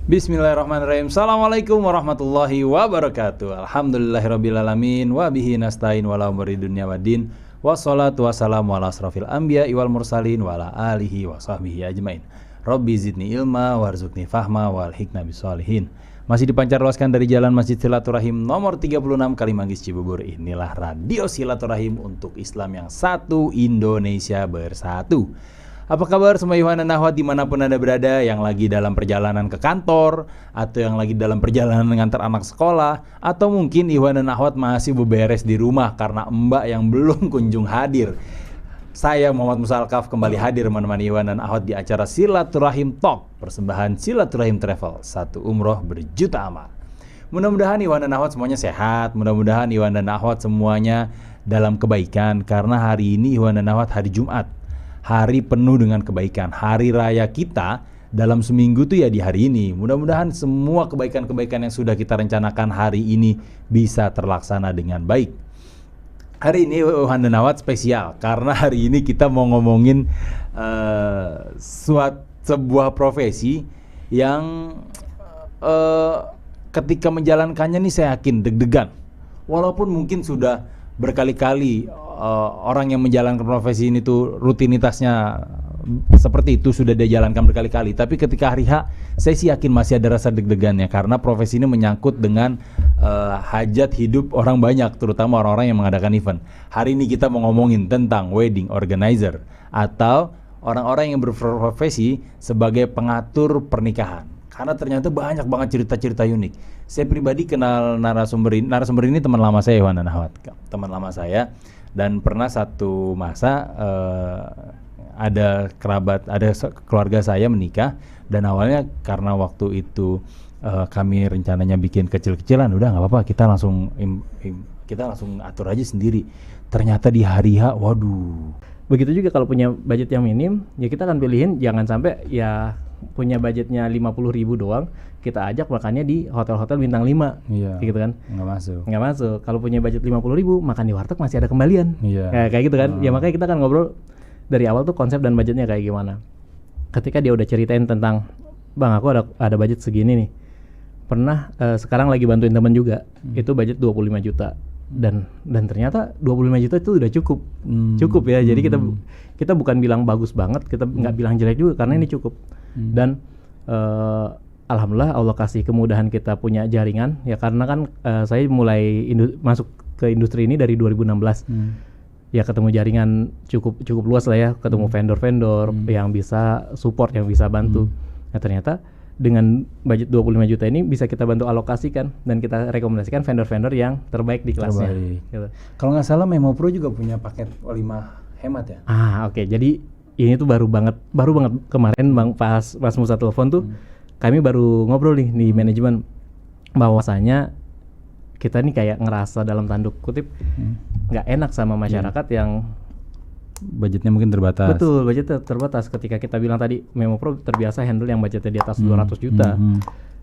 Bismillahirrahmanirrahim. Assalamualaikum warahmatullahi wabarakatuh. Alhamdulillahirrabbilalamin. Wabihi nasta'in wala umuri dunya waddin. Wassalatu wassalamu ala asrafil anbiya wal mursalin wa ala alihi wa sahbihi ajmain. Rabbi zidni ilma warzuqni fahma wal hikna bisolihin. Masih dipancar luaskan dari Jalan Masjid Silaturahim nomor 36 Kalimanggis Cibubur. Inilah Radio Silaturahim untuk Islam yang satu, Indonesia bersatu. Apa kabar semua ikhwan dan akhwat dimanapun Anda berada, yang lagi dalam perjalanan ke kantor, atau yang lagi dalam perjalanan mengantar anak sekolah, atau mungkin ikhwan dan akhwat masih beberes di rumah karena mbak yang belum kunjung hadir. Saya Muhammad Musa Al-Kaf kembali hadir menemani ikhwan dan akhwat di acara Silaturahim Talk, persembahan Silaturahim Travel, satu umroh berjuta amal. Mudah-mudahan ikhwan dan akhwat semuanya sehat, mudah-mudahan ikhwan dan akhwat semuanya dalam kebaikan, karena hari ini ikhwan dan akhwat hari Jumat. Hari penuh dengan kebaikan, hari raya kita dalam seminggu tuh ya di hari ini. Mudah-mudahan semua kebaikan-kebaikan yang sudah kita rencanakan hari ini bisa terlaksana dengan baik. Hari ini Wuhan dan Awat spesial karena hari ini kita mau ngomongin sebuah profesi yang ketika menjalankannya nih saya yakin deg-degan. Walaupun mungkin sudah berkali-kali orang yang menjalankan profesi ini tuh rutinitasnya seperti itu sudah dia jalankan berkali-kali, tapi ketika hari H saya sih yakin masih ada rasa deg-degannya karena profesi ini menyangkut dengan hajat hidup orang banyak, terutama orang-orang yang mengadakan event. Hari ini kita mau ngomongin tentang wedding organizer atau orang-orang yang berprofesi sebagai pengatur pernikahan. Karena ternyata banyak banget cerita-cerita unik. Saya pribadi kenal narasumber ini teman lama saya, Iwan dan Ahwat, teman lama saya. Dan pernah satu masa ada keluarga saya menikah, dan awalnya karena waktu itu kami rencananya bikin kecil-kecilan, udah nggak apa-apa, kita langsung atur aja sendiri. Ternyata di hari H, waduh. Begitu juga kalau punya budget yang minim, ya kita akan pilihin jangan sampai ya punya budgetnya 50.000 doang, kita ajak makannya di hotel-hotel bintang 5, iya, gitu kan? Nggak masuk. Kalau punya budget 50.000, makan di warteg masih ada kembalian, iya. Kayak gitu kan? Ya makanya kita kan ngobrol dari awal tuh konsep dan budgetnya kayak gimana. Ketika dia udah ceritain tentang, bang aku ada budget segini nih, pernah sekarang lagi bantuin teman juga, itu budget 25 juta. Dan ternyata 25 juta itu udah cukup ya. Jadi kita bukan bilang bagus banget, kita nggak bilang jelek juga, karena ini cukup. Dan alhamdulillah Allah kasih kemudahan kita punya jaringan ya, karena kan saya mulai masuk ke industri ini dari 2016. Ya ketemu jaringan cukup luas lah ya, ketemu vendor-vendor yang bisa support, yang bisa bantu. Nah ternyata dengan budget 25 juta ini bisa kita bantu alokasikan dan kita rekomendasikan vendor-vendor yang terbaik di kelasnya. Gitu. Kalau nggak salah Memo Pro juga punya paket 5 hemat ya? Oke. Jadi ini tuh baru banget kemarin Bang pas Musa telepon tuh kami baru ngobrol nih di manajemen bahwasanya kita nih kayak ngerasa dalam tanduk kutip nggak enak sama masyarakat yang budgetnya mungkin terbatas. Betul, budgetnya terbatas. Ketika kita bilang tadi Memo Pro terbiasa handle yang budgetnya di atas 200 juta.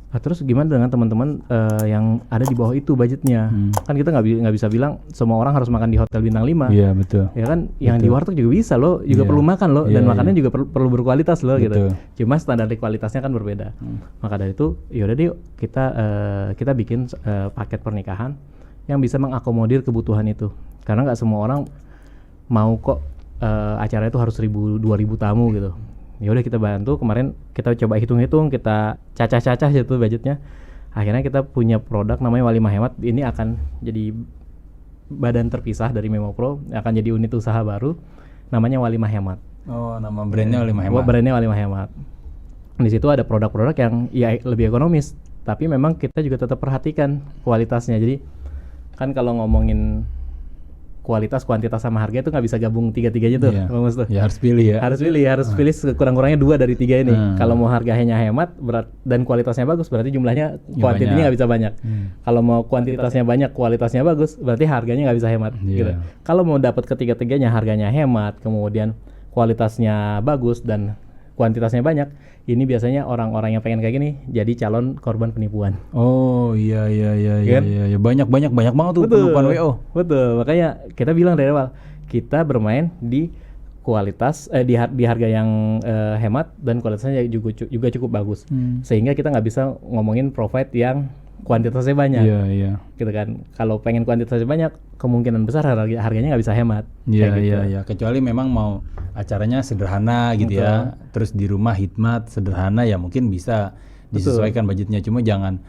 Nah, terus gimana dengan teman-teman yang ada di bawah itu budgetnya? Kan kita nggak bisa bilang semua orang harus makan di hotel bintang 5. Iya, betul. Ya kan, yang di warteg juga bisa loh, juga perlu makan loh, dan makannya juga perlu berkualitas loh, gitu. Cuma standar kualitasnya kan berbeda. Maka dari itu, yaudah deh kita bikin paket pernikahan yang bisa mengakomodir kebutuhan itu. Karena nggak semua orang mau kok acara itu harus 1.000-2.000 tamu gitu. Ya udah kita bantu, kemarin kita coba hitung-hitung, kita cacah-cacah gitu budgetnya. Akhirnya kita punya produk namanya Walimah Hemat. Ini akan jadi badan terpisah dari Memo Pro, akan jadi unit usaha baru namanya Walimah Hemat. Oh, nama brandnya Walimah Hemat. Brandnya Walimah Hemat. Di situ ada produk-produk yang ya lebih ekonomis, tapi memang kita juga tetap perhatikan kualitasnya. Jadi kan kalau ngomongin kualitas, kuantitas sama harga itu nggak bisa gabung tiga-tiganya tuh, Bang Mus tuh. Ya harus pilih ya. Harus pilih kurang-kurangnya 2 dari 3 ini. Kalau mau harganya hemat dan kualitasnya bagus, berarti jumlahnya kuantitinya nggak bisa banyak. Kalau mau kuantitasnya banyak, kualitasnya bagus, berarti harganya nggak bisa hemat. Gitu. Kalau mau dapat ketiga-tiganya, harganya hemat, kemudian kualitasnya bagus dan kuantitasnya banyak, ini biasanya orang-orang yang pengen kayak gini jadi calon korban penipuan. Oh iya. Banyak banget tuh penipuan WO. Betul, makanya kita bilang dari awal kita bermain di kualitas di harga yang hemat dan kualitasnya juga cukup bagus. Sehingga kita nggak bisa ngomongin provide yang kuantitasnya banyak. Iya. Gitu kan. Kalau pengen kuantitasnya banyak, kemungkinan besar harganya nggak bisa hemat. Iya. Kecuali memang mau acaranya sederhana gitu ya. Terus di rumah hikmat sederhana ya mungkin bisa disesuaikan budgetnya. Cuma jangan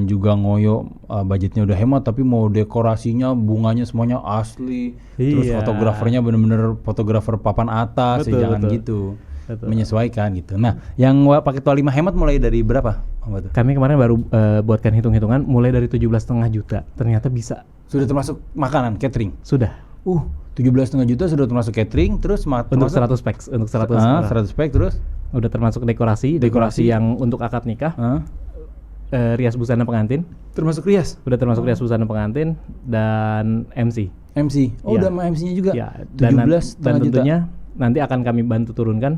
juga ngoyo budgetnya udah hemat tapi mau dekorasinya bunganya semuanya asli. Terus fotografernya bener-bener fotografer papan atas. Jangan gitu. Menyesuaikan gitu. Nah, yang paket tua 5 hemat mulai dari berapa? Kami kemarin baru buatkan hitung-hitungan mulai dari 17,5 juta. Ternyata bisa. Sudah termasuk makanan catering? Sudah. 17,5 juta sudah termasuk catering, terus untuk 100 pack, untuk 100 pack, terus udah termasuk dekorasi yang untuk akad nikah. Rias busana pengantin. Termasuk rias? Udah termasuk rias busana pengantin dan MC. Udah sama MC-nya juga? Ya, dan tentunya nanti akan kami bantu turunkan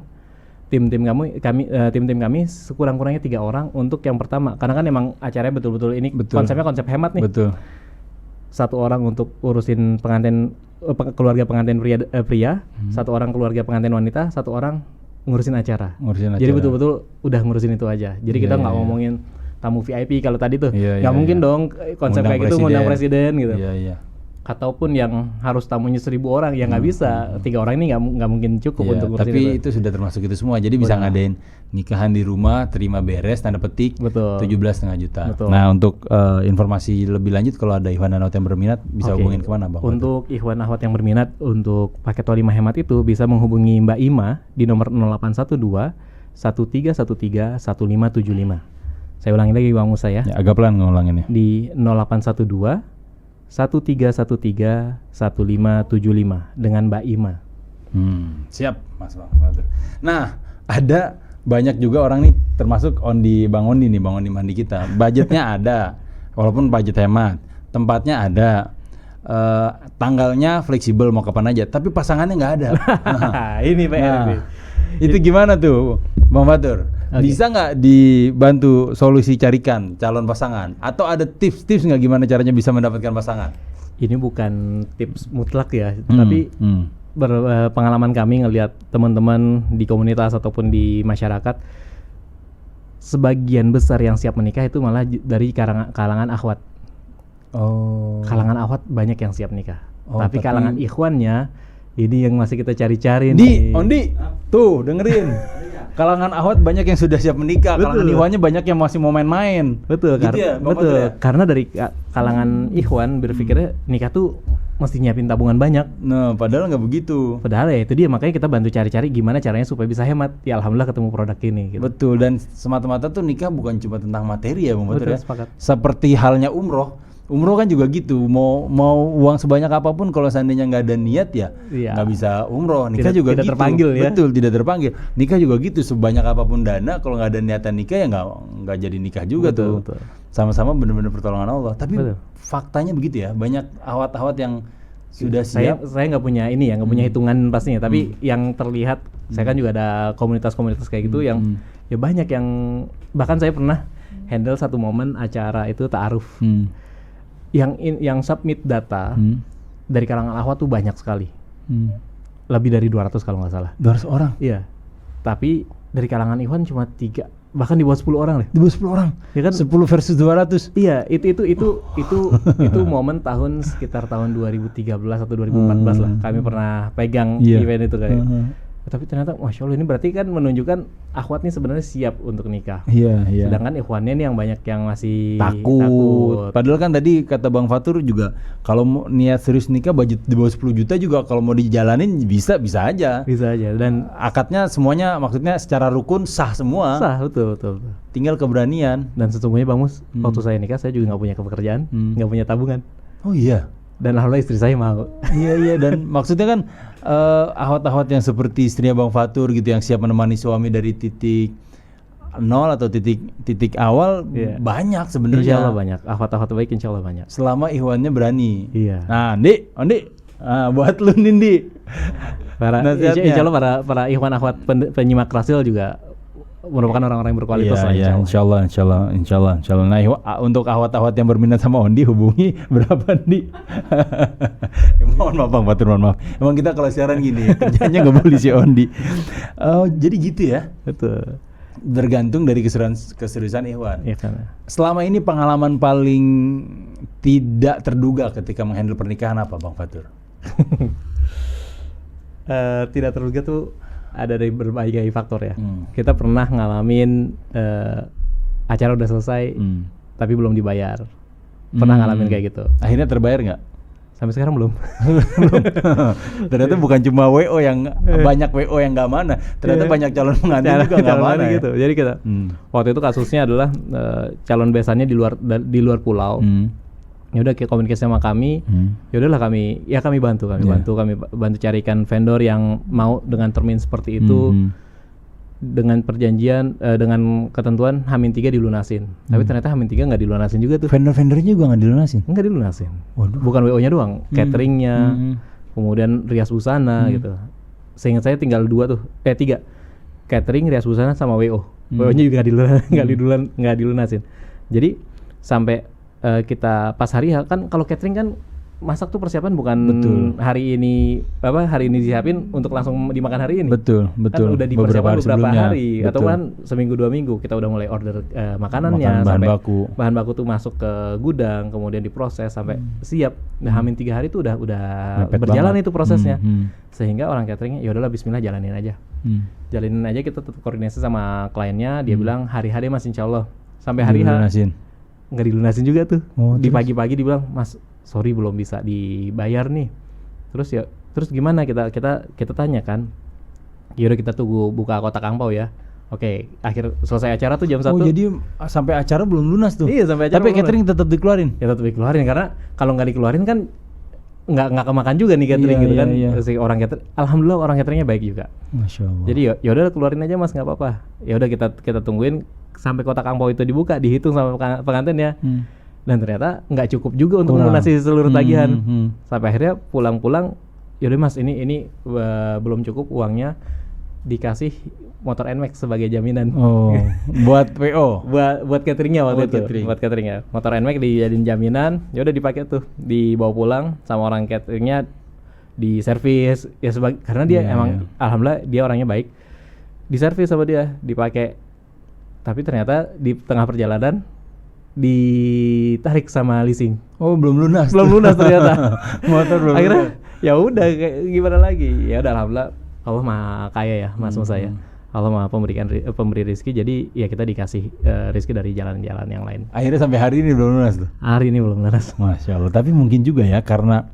tim kami sekurang-kurangnya 3 orang untuk yang pertama, karena kan emang acaranya betul-betul ini konsepnya konsep hemat nih. Betul. 1 orang untuk urusin pengantin keluarga pengantin pria, 1 orang keluarga pengantin wanita, 1 orang ngurusin acara. Jadi betul-betul udah ngurusin itu aja. Jadi kita nggak ngomongin tamu VIP kalau tadi tuh, nggak mungkin dong konsep kayak gitu ngundang presiden gitu. Ataupun yang harus tamunya 1.000 orang ya nggak bisa, 3 orang ini nggak mungkin cukup untuk ngurusin tapi itu sudah termasuk itu semua, jadi bisa ngadain nikahan di rumah, terima beres, tanda petik, 17,5 juta. Nah untuk informasi lebih lanjut kalau ada Ikhwan dan Akhwat yang berminat bisa hubungin kemana Bang? Untuk Ikhwan Akhwat yang berminat untuk paket tua 5 hemat itu bisa menghubungi Mbak Ima di nomor 0812 1313 1575. Saya ulangi lagi Bang Musa ya. Agak pelan ngulanginnya. Di 0812 1313 1575 dengan Mbak Ima. Siap Mas Bang Fatur. Nah, ada banyak juga orang nih termasuk Bang Ondi Mandi kita. Budgetnya ada, walaupun budget hemat. Tempatnya ada, tanggalnya fleksibel mau kapan aja, tapi pasangannya nggak ada. Ini PR. Itu gimana tuh Bang Fatur? Bisa nggak dibantu solusi carikan calon pasangan? Atau ada tips-tips nggak gimana caranya bisa mendapatkan pasangan? Ini bukan tips mutlak ya, tapi pengalaman kami ngelihat teman-teman di komunitas ataupun di masyarakat, sebagian besar yang siap menikah itu malah dari kalangan akhwat. Kalangan akhwat banyak yang siap nikah. Tapi kalangan ikhwannya ini yang masih kita cari-cari nih. Ondi, tuh dengerin. Kalangan akhwat banyak yang sudah siap menikah, kalangan ikhwannya banyak yang masih mau main-main. Betul, karena dari kalangan ikhwan berpikirnya nikah tuh mesti nyiapin tabungan banyak. Nah, padahal nggak begitu. Padahal ya itu dia, makanya kita bantu cari-cari gimana caranya supaya bisa hemat. Ya alhamdulillah ketemu produk ini. Gitu. Betul, dan semata-mata tuh nikah bukan cuma tentang materi ya, Bang Fatur ya. Sepakat. Seperti halnya umroh kan juga gitu, mau uang sebanyak apapun kalau seandainya nggak ada niat ya nggak bisa umroh. Nikah juga tidak gitu. Terpanggil ya. Betul, tidak terpanggil. Nikah juga gitu, sebanyak apapun dana kalau nggak ada niatan nikah ya nggak jadi nikah juga. Betul. Sama-sama benar-benar pertolongan Allah. Tapi faktanya begitu ya, banyak akhwat-akhwat yang sudah siap. Saya nggak punya ini ya, nggak punya hitungan pastinya, tapi yang terlihat saya kan juga ada komunitas-komunitas kayak gitu yang ya banyak yang, bahkan saya pernah handle satu momen acara itu ta'aruf. Yang submit data dari kalangan akhwat tuh banyak sekali. Lebih dari 200 kalau nggak salah. 200 orang? Iya. Tapi dari kalangan ikhwan cuma 3, bahkan di bawah 10 orang deh. Di bawah 10 orang? Ya kan? 10 versus 200? Iya, itu momen sekitar tahun 2013 atau 2014 lah. Kami pernah pegang event itu kayak. Tapi ternyata Masya Allah, ini berarti kan menunjukkan akhwat nih sebenarnya siap untuk nikah. Iya. Sedangkan ikhwannya nih yang banyak yang masih takut. Padahal kan tadi kata Bang Fatur juga, kalau mau niat serius nikah budget di bawah 10 juta juga kalau mau dijalanin bisa aja. Bisa aja. Dan akadnya semuanya maksudnya secara rukun sah semua. Sah, betul. Tinggal keberanian. Dan sesungguhnya Bang Mus, waktu saya nikah saya juga nggak punya pekerjaan, nggak punya tabungan. Oh iya. Dan alhamdulillah istri saya mau. Iya, dan maksudnya kan akhwat-akhwat yang seperti istrinya Bang Fatur gitu yang siap menemani suami dari titik nol atau titik awal banyak sebenarnya. Insya Allah banyak. Akhwat-akhwat baik insya Allah banyak. Selama ikhwannya berani. Iya. Nah, Ondi, buat lu Nindi. Insya Allah para ikhwan akhwat penyimak Rasil juga merupakan orang-orang yang berkualitas lah, Iya, insya Allah. Nah, untuk ahwat-ahwat yang berminat sama Ondi hubungi berapa Di? Mohon maaf Bang Fatur, mohon maaf. Emang kita kalau siaran gini kerjanya ngebully si Ondi. Jadi gitu ya. Betul. Bergantung dari keseriusan Ikhwan. Iya kan. Selama ini pengalaman paling tidak terduga ketika menghandle pernikahan apa Bang Fatur? Tidak terduga tuh ada dari berbagai faktor ya. Kita pernah ngalamin acara udah selesai tapi belum dibayar. Pernah ngalamin kayak gitu. Akhirnya terbayar nggak? Sampai sekarang belum. Ternyata bukan cuma WO yang banyak WO yang nggak mana. Ternyata banyak calon pengantin juga nggak mana gitu. ya? Jadi kita waktu itu kasusnya adalah calon besannya di luar pulau. Ya udah komunikasi sama kami. Ya udahlah kami bantu carikan vendor yang mau dengan termin seperti itu. Dengan perjanjian dengan ketentuan H-3 dilunasin. Tapi ternyata H-3 nggak dilunasin juga tuh. Vendor-vendornya juga nggak dilunasin? Nggak dilunasin. Waduh. Bukan WO-nya doang, cateringnya, kemudian rias busana gitu. Seingat saya tinggal 3. Catering, rias busana sama WO. WO-nya juga nggak dilunasin. Jadi sampai kita pas hari kan kalau catering kan masak tuh persiapan bukan hari ini disiapin untuk langsung dimakan hari ini. Betul. Kan udah dipersiapkan beberapa hari betul. atau kan seminggu 2 minggu kita udah mulai order makanannya, bahan sampai bahan baku tuh masuk ke gudang, kemudian diproses sampai siap. Nah, Hamin 3 hari tuh udah mepet berjalan banget itu prosesnya. Sehingga orang cateringnya ya udahlah bismillah jalanin aja. Jalanin aja, kita tetap koordinasi sama kliennya, dia bilang hari-hari Mas insyaallah. Sampai hari H nggak dilunasin juga tuh. Di pagi-pagi dibilang, Mas sorry belum bisa dibayar nih. Terus gimana, kita tanya kan. Yaudah kita tunggu buka kotak angpau ya. Oke, akhir selesai acara tuh jam 1. Oh, jadi sampai acara belum lunas tuh. Iya, sampai acara. Tapi catering tetap dikeluarin. Ya tetap dikeluarin, karena kalau nggak dikeluarin kan nggak kemakan juga nih catering gitu kan. Si orang catering, alhamdulillah orang cateringnya baik juga. Masya Allah. Jadi ya udah keluarin aja Mas, nggak apa-apa. Ya udah kita tungguin sampai kotak angpau itu dibuka, dihitung sama pengantin ya. Dan ternyata nggak cukup juga untuk melunasi seluruh tagihan. Sampai akhirnya pulang-pulang, yaudah Mas ini belum cukup uangnya, dikasih motor NMAX sebagai jaminan. Oh, buat PO? buat cateringnya waktu itu. Buat cateringnya, motor NMAX dijadiin jaminan. Ya udah dipakai tuh, dibawa pulang sama orang cateringnya, di servis ya karena dia emang alhamdulillah dia orangnya baik. Di servis sama dia, dipakai. Tapi ternyata di tengah perjalanan ditarik sama leasing. Oh, belum lunas ternyata. Motor belum. Akhirnya ya udah gimana lagi? Ya udah alhamdulillah Allah Maha Kaya ya, Mas Musa ya. Allah Maha pemberi rezeki, jadi ya kita dikasih rezeki dari jalan-jalan yang lain. Akhirnya sampai hari ini belum lunas tuh. Hari ini belum lunas. Masya Allah. Tapi mungkin juga ya karena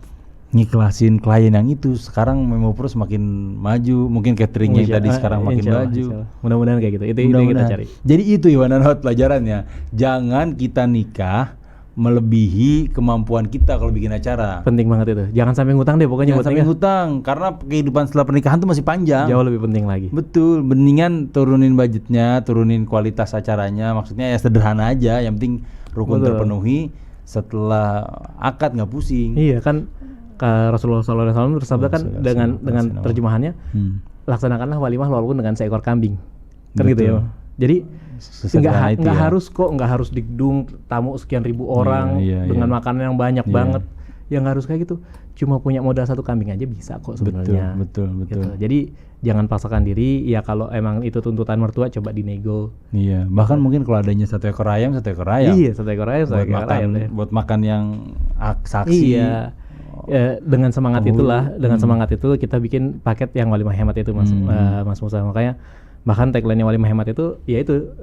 ngiklasin klien yang itu, sekarang Memo Pro semakin maju, mungkin cateringnya yang tadi sekarang makin maju. Mudah-mudahan kayak gitu. Itu yang kita cari. Jadi itu Iwan Anwar pelajarannya. Jangan kita nikah melebihi kemampuan kita kalau bikin acara. Penting banget itu. Jangan sampai ngutang deh pokoknya. Jangan sampai ngutang, karena kehidupan setelah pernikahan tuh masih panjang. Jauh lebih penting lagi. Betul, mendingan turunin budgetnya, turunin kualitas acaranya. Maksudnya ya sederhana aja, yang penting rukun terpenuhi. Setelah akad nggak pusing. Iya kan, Rasulullah SAW bersabda kan dengan terjemahannya, laksanakanlah walimah walaupun dengan seekor kambing. Kan gitu ya. Jadi nggak harus di gedung tamu sekian ribu orang dengan makanan yang banyak banget. Yang harus kayak gitu. Cuma punya modal 1 kambing aja bisa kok sebenarnya. Betul. Gitu. Jadi jangan paksakan diri. Ya kalau emang itu tuntutan mertua, coba dinego. Iya. Bahkan mungkin kalau adanya 1 ekor ayam, 1 ekor ayam. Iya, 1 ekor ayam, 1 ekor ayam. Buat makan yang saksi. Iya. Dengan semangat semangat itu kita bikin paket yang walimah hemat itu Mas Musa. Makanya bahkan tagline-nya walimah hemat itu yaitu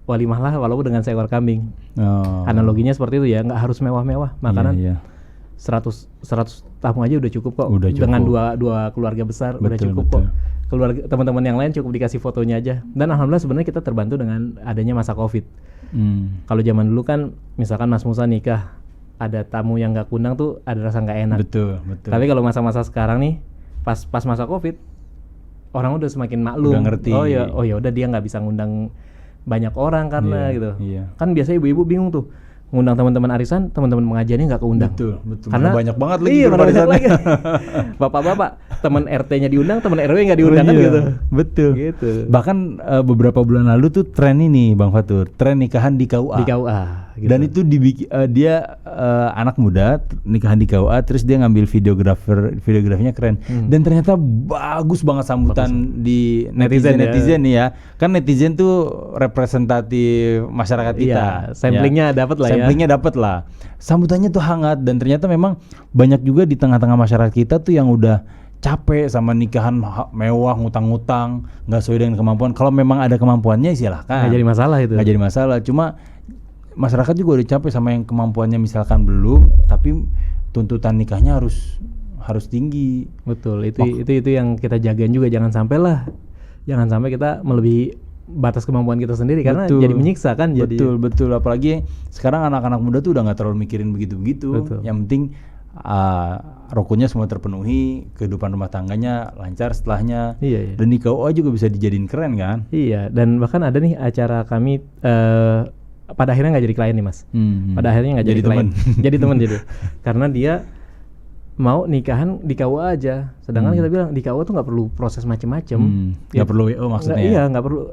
walimah lah walaupun dengan seekor kambing. Analoginya seperti itu ya, nggak harus mewah-mewah makanan. 100 tamu aja udah cukup kok. Dengan dua keluarga besar udah cukup kok. Keluarga teman-teman yang lain cukup dikasih fotonya aja. Dan alhamdulillah sebenarnya kita terbantu dengan adanya masa Covid. Kalau zaman dulu kan misalkan Mas Musa nikah, ada tamu yang nggak kundang tuh ada rasa nggak enak. Betul. Tapi kalau masa-masa sekarang nih, pas masa Covid, orang udah semakin maklum. Udah ngerti. Oh ya udah dia nggak bisa ngundang banyak orang karena gitu. Kan biasanya ibu-ibu bingung tuh, ngundang teman-teman arisan, teman-teman pengajiannya nggak keundang. Betul. Karena banyak banget lagi iya, grup mana banyak arisannya. lagi. Bapak-bapak, teman RT-nya diundang, teman RW nggak diundang kan Iya, gitu. Betul. Gitu. Bahkan beberapa bulan lalu tuh tren ini Bang Fatur, tren nikahan di KUA. Di KUA. Gitu. Dan itu dia anak muda nikahan di KUA, terus dia ngambil videografinya keren. Dan ternyata bagus banget sambutan di netizen nih ya. Kan netizen tuh representatif masyarakat kita. Iya, samplingnya dapat lah ya. Samplingnya dapat lah. Sambutannya tuh hangat dan ternyata memang banyak juga di tengah-tengah masyarakat kita tuh yang udah capek sama nikahan mewah, ngutang-ngutang, nggak sesuai dengan kemampuan. Kalau memang ada kemampuannya silahkan. Nggak jadi masalah itu. Nggak jadi masalah. Cuma masyarakat juga udah capek sama yang kemampuannya misalkan belum, tapi tuntutan nikahnya harus tinggi. Betul. Itu yang kita jagain juga, jangan sampai kita melebihi batas kemampuan kita sendiri karena jadi menyiksa kan. Betul. Apalagi sekarang anak-anak muda tuh udah nggak terlalu mikirin begitu-begitu. Yang penting rukunnya semua terpenuhi, kehidupan rumah tangganya lancar setelahnya. Iya. Dan di KUA juga bisa dijadiin keren kan. Iya. Dan bahkan ada nih acara kami pada akhirnya nggak jadi klien nih Mas. Pada akhirnya nggak jadi klien. Jadi teman jadi. Karena dia mau nikahan di KUA aja. Sedangkan kita bilang di KUA tuh nggak perlu proses macem-macem. Nggak perlu WO maksudnya. Iya, nggak perlu.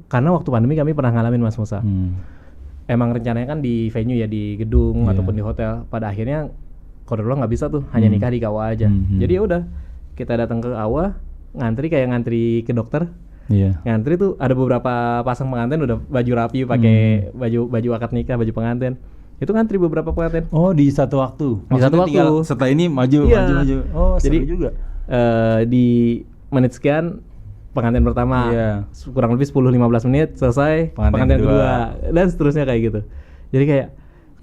Karena waktu pandemi kami pernah ngalamin Mas Musa. Emang rencananya kan di venue ya, di gedung ataupun di hotel. Pada akhirnya kodarullah nggak bisa tuh, hanya nikah di KUA aja. Jadi ya udah, kita datang ke KUA, ngantri ke dokter. Ngantri tuh ada beberapa pasang pengantin udah baju rapi, pakai baju akad nikah, baju pengantin. Itu ngantri beberapa pengantin. Oh, di satu waktu. Di satu waktu. Setelah ini maju. Oh, jadi seru juga. Di menit sekian pengantin pertama, kurang lebih 10-15 menit selesai pengantin kedua, dan seterusnya kayak gitu. Jadi kayak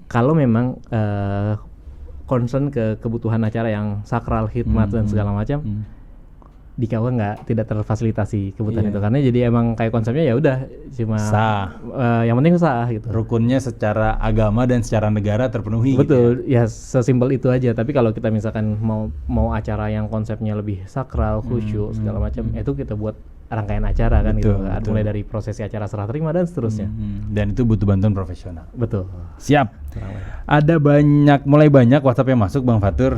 kalau memang concern ke kebutuhan acara yang sakral, khidmat dan segala macam, di KUA tidak terfasilitasi kebutuhan itu, karena jadi emang kayak konsepnya ya udah cuma sah, yang penting sah gitu. Rukunnya secara agama dan secara negara terpenuhi. Betul, gitu ya sesimpel itu aja. Tapi kalau kita misalkan mau acara yang konsepnya lebih sakral, khusyuk segala macam, itu kita buat rangkaian acara kan gitu, mulai dari prosesi acara serah terima dan seterusnya. Dan itu butuh bantuan profesional. Betul. Siap. Ada mulai banyak WhatsApp yang masuk Bang Fatur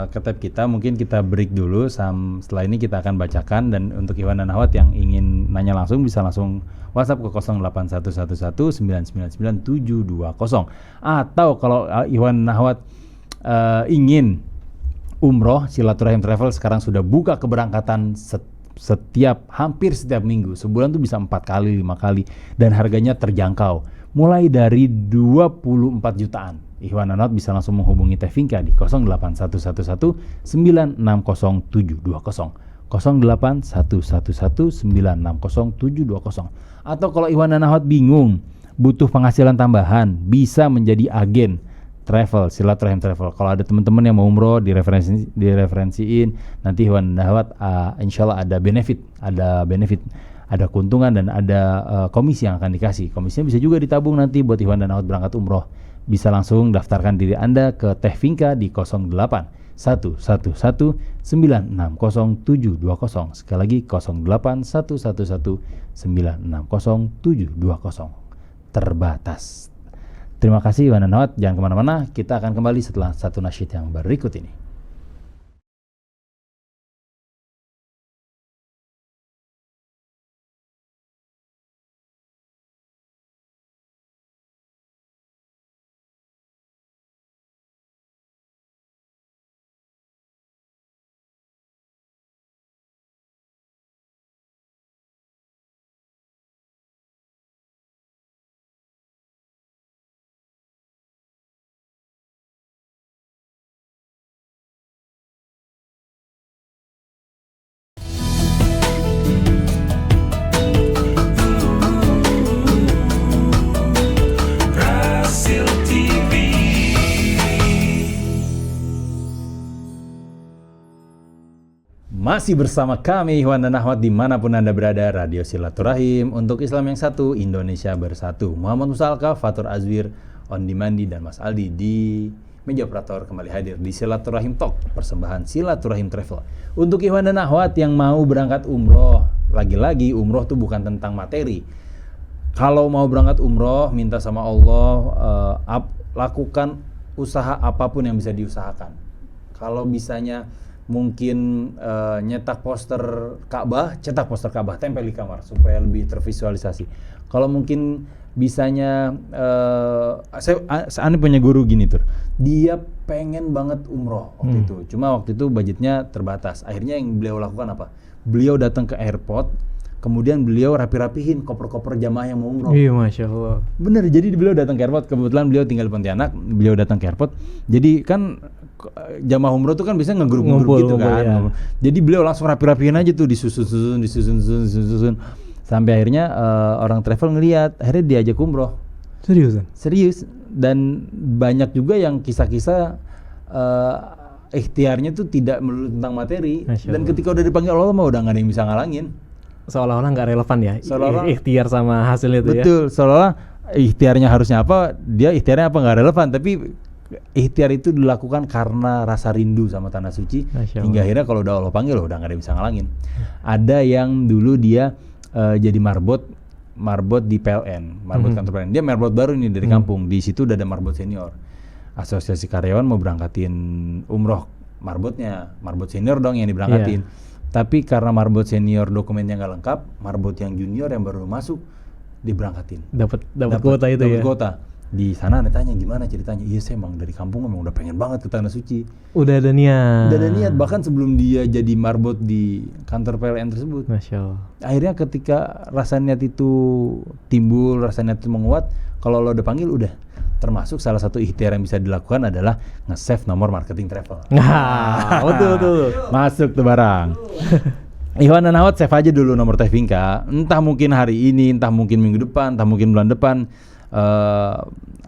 ke tab kita. Mungkin kita break dulu. Setelah ini kita akan bacakan, dan untuk Iwan dan Ahwat yang ingin nanya langsung bisa langsung WhatsApp ke 081119999720. Atau kalau Iwan dan Ahwat ingin umroh, Silaturahim Travel sekarang sudah buka keberangkatan hampir setiap minggu. Sebulan tuh bisa 4 kali, 5 kali, dan harganya terjangkau mulai dari 24 jutaan. Ikhwan Anot bisa langsung menghubungi Teh Vinka di 08111960720, 08111960720. Atau kalau Ikhwan Anot bingung, butuh penghasilan tambahan, bisa menjadi agen travel, Silaturahim Travel. Kalau ada teman-teman yang mau umroh, direferensiin, nanti Ikhwan Dahwat insya Allah ada benefit, ada keuntungan, dan ada komisi yang akan dikasih. Komisinya bisa juga ditabung nanti buat Ikhwan dan Dahwat berangkat umroh. Bisa langsung daftarkan diri Anda ke Teh Vinka di 08111960720. Sekali lagi 08111960720. Terbatas. Terima kasih Iwan dan Ahwat, jangan kemana-mana, kita akan kembali setelah satu nasyid yang berikut ini. Masih bersama kami Ikhwan dan Ahwat dimanapun Anda berada, Radio Silaturahim untuk Islam yang satu, Indonesia bersatu. Muhammad Musalka, Fatur Azwir, On Dimandi, dan Mas Aldi di meja operator kembali hadir di Silaturahim Talk, persembahan Silaturahim Travel. Untuk Ikhwan dan Ahwat yang mau berangkat umroh, lagi-lagi umroh tuh bukan tentang materi. Kalau mau berangkat umroh, minta sama Allah, lakukan usaha apapun yang bisa diusahakan. Kalau bisanya mungkin nyetak poster Ka'bah, cetak poster Ka'bah, tempel di kamar supaya lebih tervisualisasi. Kalau mungkin bisanya, saya punya guru gini tuh, dia pengen banget umroh waktu itu, cuma waktu itu budgetnya terbatas. Akhirnya yang beliau lakukan apa? Beliau datang ke airport, kemudian beliau rapi-rapihin koper-koper jamaah yang mau umroh. Iya, Masya Allah. Bener, jadi beliau datang ke airport, kebetulan beliau tinggal di Pontianak, beliau datang ke airport, jadi kan jamaah umroh tuh kan biasanya ngegrup-ngegrup gitu kan. Ya. Jadi beliau langsung rapi-rapihin aja tuh, disusun, sampai akhirnya orang travel ngelihat, akhirnya diajak umroh. Serius, dan banyak juga yang kisah-kisah ikhtiarnya tuh tidak melulu tentang materi, dan ketika udah dipanggil Allah mah udah nggak ada yang bisa ngalangin. Seolah-olah nggak relevan ya, Seolah-olah ikhtiar sama hasil itu. Betul, seolah-olah ikhtiarnya harusnya apa, dia ikhtiarnya apa nggak relevan, tapi ikhtiar itu dilakukan karena rasa rindu sama tanah suci, hingga akhirnya kalau udah Allah panggil udah nggak ada yang bisa ngalangin. Ada yang dulu dia jadi marbot di PLN, marbot kantor PLN. Dia marbot baru nih dari kampung. Di situ udah ada marbot senior. Asosiasi karyawan mau berangkatin umroh marbotnya, marbot senior dong yang diberangkatin. Tapi karena marbot senior dokumennya nggak lengkap, marbot yang junior yang baru masuk diberangkatin. Dapat kuota itu ya. Dapat kuota. Di sana ditanya gimana ceritanya. Iya, saya emang dari kampung emang udah pengen banget ke tanah suci. Udah ada niat. Bahkan sebelum dia jadi marbot di kantor PLN tersebut. Masya Allah. Akhirnya ketika rasa niat itu timbul, rasa niat itu menguat, kalau lo udah panggil udah. Termasuk salah satu ikhtiar yang bisa dilakukan adalah nge-save nomor marketing travel. Nah, betul. Masuk tuh barang. Ikhwan dan akhwat, save aja dulu nomor Teh Vinka. Entah mungkin hari ini, entah mungkin minggu depan, entah mungkin bulan depan,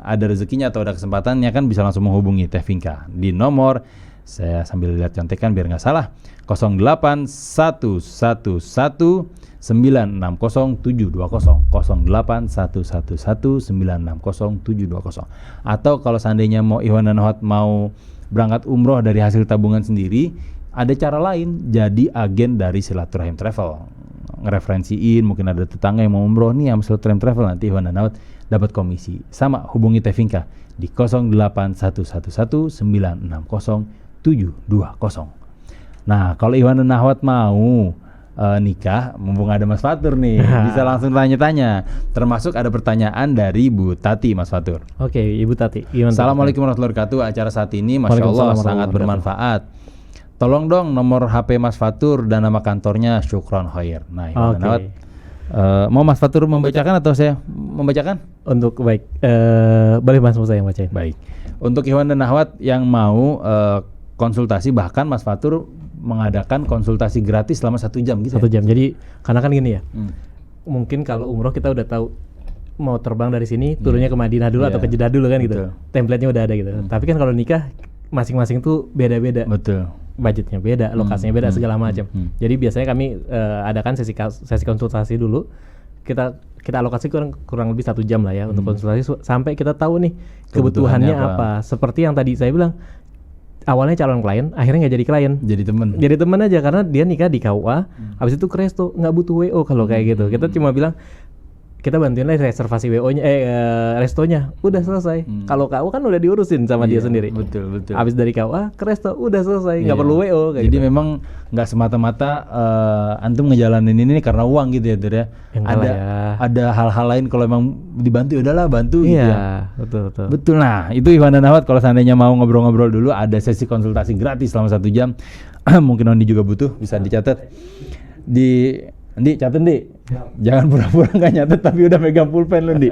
ada rezekinya atau ada kesempatannya kan bisa langsung menghubungi Teh Vinka di nomor, saya sambil lihat contekan biar nggak salah, 08111960720, 08111960720. Atau kalau seandainya mau Ikhwan dan Akhwat mau berangkat umroh dari hasil tabungan sendiri, ada cara lain, jadi agen dari Silaturahim Travel. Ngereferensiin, mungkin ada tetangga yang mau umroh nih sama Silaturahim Travel, nanti Ikhwan dan Akhwat dapat komisi. Sama, hubungi Teh Vinka di 08111960720. Nah, kalau Ikhwan dan Akhwat mau nikah, mumpung ada Mas Fatur nih, bisa langsung tanya-tanya. Termasuk ada pertanyaan dari Bu Tati, Mas Fatur. Oke, Ibu Tati. Assalamualaikum warahmatullahi wabarakatuh. Acara saat ini Masya Allah sangat bermanfaat. Tolong dong nomor HP Mas Fatur dan nama kantornya, syukron khair. Nah, Ikhwan dan Akhwat, mau Mas Fatur membacakan atau saya membacakan? Untuk baik, boleh Mas Musa yang bacain. Baik. Untuk Ikhwan dan Akhwat yang mau konsultasi, bahkan Mas Fatur mengadakan konsultasi gratis selama 1 jam gitu. 1 jam. Jadi karena kan gini ya, mungkin kalau umroh kita udah tahu mau terbang dari sini, turunnya ke Madinah dulu atau ke Jeddah dulu kan gitu. Template-nya udah ada gitu. Tapi kan kalau nikah masing-masing tuh beda-beda. Betul. Budgetnya beda, lokasinya beda, segala macam. Jadi biasanya kami adakan sesi konsultasi dulu. Kita alokasi kurang lebih 1 jam lah ya untuk konsultasi sampai kita tahu nih kebutuhannya apa. Seperti yang tadi saya bilang, awalnya calon klien, akhirnya nggak jadi klien. Jadi teman aja karena dia nikah di KUA, habis itu ke resto, nggak butuh WO kalau kayak gitu. Kita cuma bilang kita bantuin lah reservasi WO-nya, restonya, udah selesai. Kalau KUA kan udah diurusin sama dia sendiri. Betul. Habis dari KUA ke resto, udah selesai, nggak perlu WO. Jadi gitu. Memang nggak semata-mata antum ngejalanin ini karena uang gitu ya, Dur ya. Ada hal-hal lain kalau emang dibantu, udahlah bantu gitu ya. Betul. Nah, itu Ikhwan dan Akhwat, kalau seandainya mau ngobrol-ngobrol dulu, ada sesi konsultasi gratis selama 1 jam. Mungkin Ondi juga butuh, bisa dicatat. Ndi, catat Ndi. Jangan pura-pura nggak nyatet tapi udah megang pulpen lu Ndi.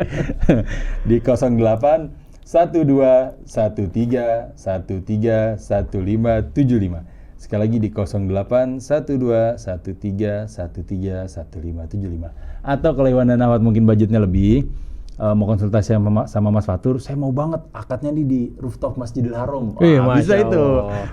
Di 08 12 13 13 1575. Sekali lagi di 08 12 13 13 1575. Atau kalau Ikhwan dan Akhwat mungkin budgetnya lebih, mau konsultasi sama Mas Fatur, saya mau banget akadnya di rooftop Masjidil Haram.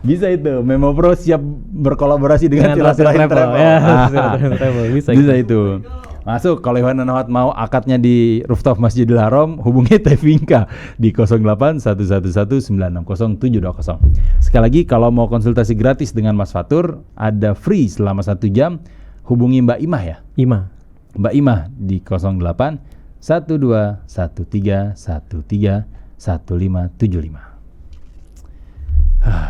Bisa itu. Memo Pro siap berkolaborasi dengan Silaturahim Travel. Bisa itu. Masuk, kalau Ikhwan dan Akhwat mau akadnya di rooftop Masjidil Haram, hubungi Teh Vinka di 08 111 960 720. Sekali lagi, kalau mau konsultasi gratis dengan Mas Fatur, ada free selama 1 jam, hubungi Mbak Imah ya. Mbak Imah di 08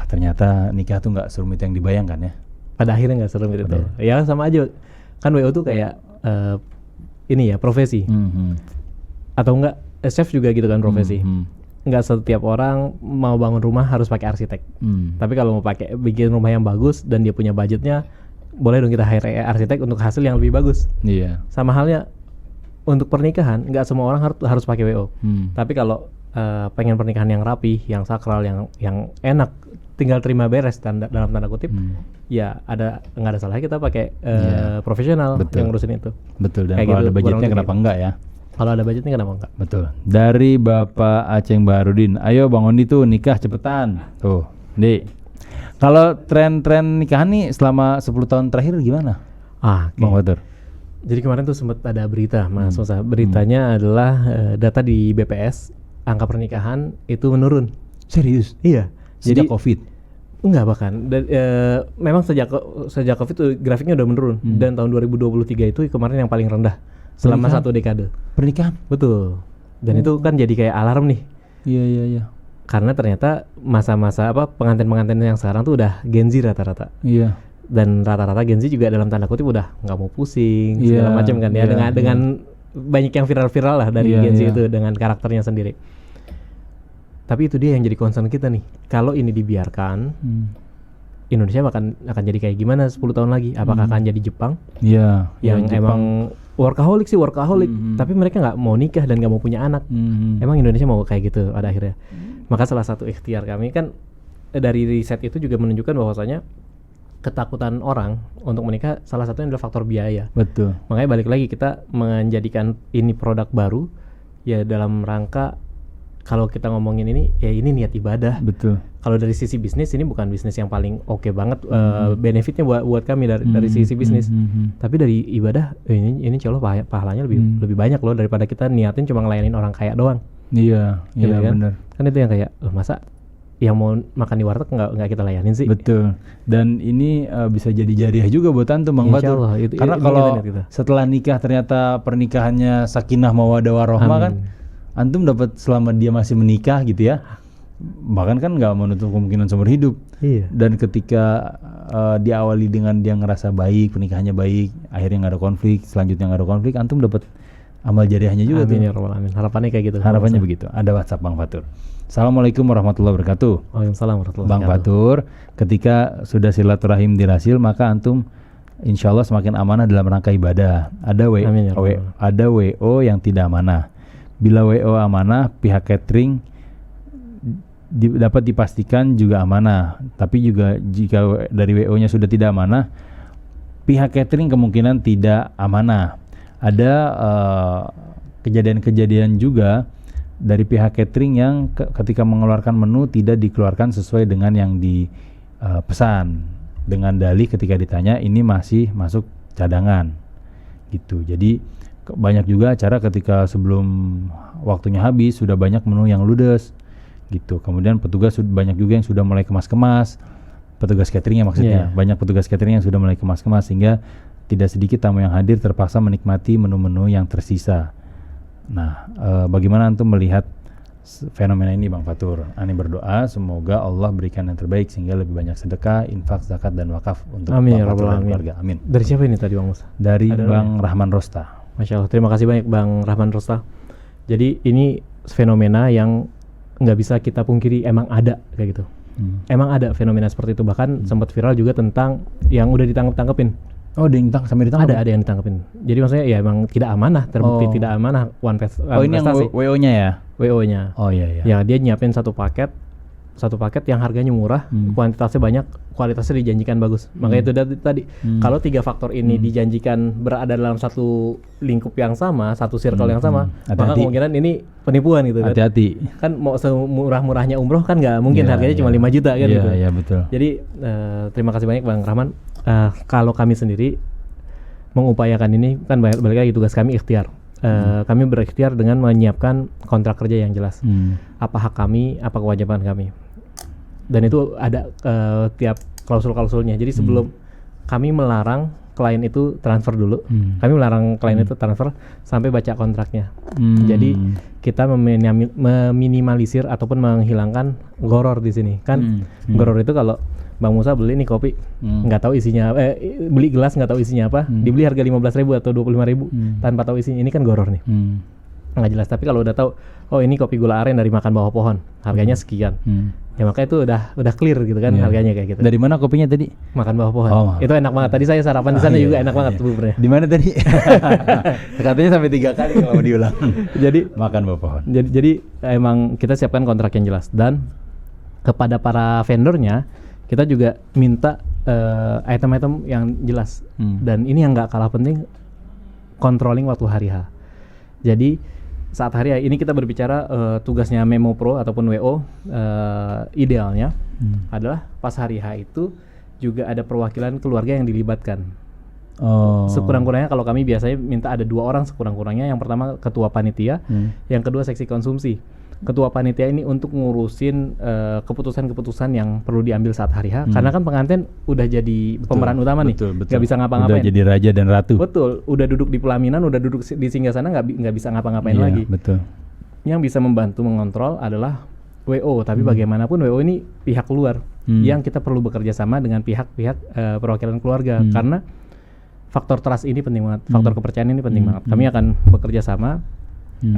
Ternyata nikah tuh nggak serumit yang dibayangkan ya. Pada akhirnya nggak serumit itu. Ya sama aja. Kan WO tuh kayak ini ya profesi. Atau enggak chef juga gitu kan profesi. Nggak setiap orang mau bangun rumah harus pakai arsitek. Tapi kalau mau pakai bikin rumah yang bagus dan dia punya budgetnya, boleh dong kita hire arsitek untuk hasil yang lebih bagus. Iya. Sama halnya untuk pernikahan, nggak semua orang harus pakai WO. Tapi kalau pengen pernikahan yang rapi, yang sakral, yang enak, tinggal terima beres dalam tanda kutip, ya nggak ada salahnya kita pakai profesional yang ngurusin itu. Betul. Dan kalau ada budgetnya kenapa enggak ya? Kalau ada budgetnya kenapa enggak? Betul. Dari Bapak Aceng Barudin, ayo Bang Ondi tuh nikah cepetan. Tuh, Di. Kalau tren-tren nikahan nih selama 10 tahun terakhir gimana? Bang Fatur. Jadi kemarin tuh sempat ada berita, Mas Musa. Beritanya adalah data di BPS, angka pernikahan itu menurun. Serius? Iya. Sejak Jadi COVID? Enggak bahkan. Memang sejak COVID tuh grafiknya udah menurun. Dan tahun 2023 itu kemarin yang paling rendah selama Pernikahan? 1 dekade. Pernikahan? Betul. Dan itu kan jadi kayak alarm nih. Iya. Karena ternyata masa-masa pengantin-pengantin yang sekarang tuh udah Gen Z rata-rata. Iya. Dan rata-rata Gen Z juga dalam tanda kutip udah nggak mau pusing segala macam kan ya, dengan banyak yang viral-viral lah dari Gen Z itu dengan karakternya sendiri. Tapi itu dia yang jadi concern kita nih. Kalau ini dibiarkan, Indonesia akan jadi kayak gimana 10 tahun lagi? Apakah akan jadi Jepang? Iya. Yang emang workaholic, tapi mereka nggak mau nikah dan nggak mau punya anak. Emang Indonesia mau kayak gitu pada akhirnya? Maka salah satu ikhtiar kami kan dari riset itu juga menunjukkan bahwasanya ketakutan orang untuk menikah salah satunya adalah faktor biaya. Betul. Makanya balik lagi kita menjadikan ini produk baru ya dalam rangka kalau kita ngomongin ini ya ini niat ibadah. Betul. Kalau dari sisi bisnis ini bukan bisnis yang paling oke banget benefitnya buat kami dari sisi bisnis. Tapi dari ibadah ini insya Allah pahalanya lebih banyak loh daripada kita niatin cuma ngelayanin orang kaya doang. Iya, gitu kan? benar. Kan itu yang kayak masa yang mau makan di warteg nggak kita layanin sih. Betul. Dan ini bisa jadi jariah juga buat antum Bang Fatur. Karena kalau setelah nikah ternyata pernikahannya sakinah mawaddah warahmah kan, antum dapat selama dia masih menikah gitu ya. Bahkan kan nggak menutup kemungkinan seumur hidup. Iya. Dan ketika diawali dengan dia ngerasa baik, pernikahannya baik, akhirnya nggak ada konflik, selanjutnya nggak ada konflik, antum dapat amal jariahnya juga. Amin ya rabbal alamin. Harapannya kayak gitu. Harapannya begitu. Ada WhatsApp Bang Fatur. Assalamualaikum warahmatullahi wabarakatuh. Waalaikumsalam warahmatullahi Bang Fatur, ketika sudah silaturahim dirasil, maka antum insya Allah semakin amanah dalam rangka ibadah. Ada WO yang tidak amanah. Bila WO amanah, pihak catering dapat dipastikan juga amanah. Tapi juga jika dari WO-nya sudah tidak amanah, pihak catering kemungkinan tidak amanah. Ada kejadian-kejadian juga dari pihak catering yang ketika mengeluarkan menu tidak dikeluarkan sesuai dengan yang dipesan, dengan dalih ketika ditanya ini masih masuk cadangan gitu. Jadi banyak juga acara ketika sebelum waktunya habis sudah banyak menu yang ludes gitu. Kemudian petugas banyak juga yang sudah mulai kemas-kemas, petugas cateringnya maksudnya. Banyak petugas catering yang sudah mulai kemas-kemas sehingga tidak sedikit tamu yang hadir terpaksa menikmati menu-menu yang tersisa. Nah, bagaimana antum melihat fenomena ini Bang Fatur? Ani berdoa semoga Allah berikan yang terbaik sehingga lebih banyak sedekah, infak, zakat dan wakaf untuk Bang Fatur dan keluarga. Amin. Dari siapa ini tadi Bang Musa? Dari Bang Rahman Rosta. Masya Allah, terima kasih banyak Bang Rahman Rosta. Jadi ini fenomena yang nggak bisa kita pungkiri, emang ada kayak gitu. Emang ada fenomena seperti itu, bahkan sempat viral juga tentang yang udah ditangkap-tangkepin. Oh, sampai ditangkap? Ada yang ditangkapin. Jadi maksudnya ya emang tidak amanah, terbukti tidak amanah prestasi. Ini yang WO-nya ya? WO-nya. Oh iya. Ya dia nyiapin satu paket yang harganya murah, kuantitasnya banyak, kualitasnya dijanjikan bagus. Makanya itu tadi kalau 3 faktor ini dijanjikan berada dalam satu lingkup yang sama, satu circle yang sama, maka kemungkinan ini penipuan gitu kan. Hati-hati. Kan mau semurah-murahnya umroh kan nggak mungkin harganya cuma 5 juta kan gitu. Iya, betul. Jadi terima kasih banyak Bang Rahman. Kalau kami sendiri mengupayakan ini kan balik lagi tugas kami ikhtiar. Kami berikhtiar dengan menyiapkan kontrak kerja yang jelas. Apa hak kami, apa kewajiban kami. Dan itu ada tiap klausul-klausulnya. Jadi sebelum kami melarang klien itu transfer dulu. Kami melarang klien itu transfer sampai baca kontraknya. Jadi kita meminimalisir ataupun menghilangkan goror di sini. Kan goror itu kalau Bang Musa beli nih kopi, nggak tahu isinya, beli gelas nggak tahu isinya apa, dibeli harga 15.000 atau 25.000 tanpa tahu isinya, ini kan goror nih. Nggak jelas. Tapi kalau udah tahu, oh ini kopi gula aren dari makan bawah pohon, harganya sekian. Ya makanya itu udah clear gitu kan, harganya kayak gitu. Dari mana kopinya tadi? Makan bawah pohon. Oh, itu enak banget. Tadi saya sarapan di sana juga enak banget buburnya. Di mana tadi? Katanya sampai 3 kali kalau diulang. Jadi makan bawah pohon. Jadi emang kita siapkan kontrak yang jelas, dan kepada para vendornya kita juga minta item-item yang jelas. Dan ini yang nggak kalah penting, controlling waktu hari H. Jadi saat hari H ini kita berbicara tugasnya Memo Pro ataupun WO, idealnya adalah pas hari H itu juga ada perwakilan keluarga yang dilibatkan. Sekurang-kurangnya kalau kami biasanya minta ada 2 orang sekurang-kurangnya. Yang pertama ketua panitia, yang kedua seksi konsumsi. Ketua panitia ini untuk ngurusin keputusan-keputusan yang perlu diambil saat hari H, karena kan pengantin udah jadi pemeran utama nih, nggak bisa ngapa-ngapain. Udah jadi raja dan ratu. Betul, udah duduk di pelaminan, udah duduk di singgasana, nggak bisa ngapa-ngapain lagi. Betul. Yang bisa membantu mengontrol adalah WO, tapi bagaimanapun WO ini pihak luar yang kita perlu bekerja sama dengan pihak-pihak perwakilan keluarga, karena faktor trust ini penting banget, faktor kepercayaan ini penting banget. Kami akan bekerja sama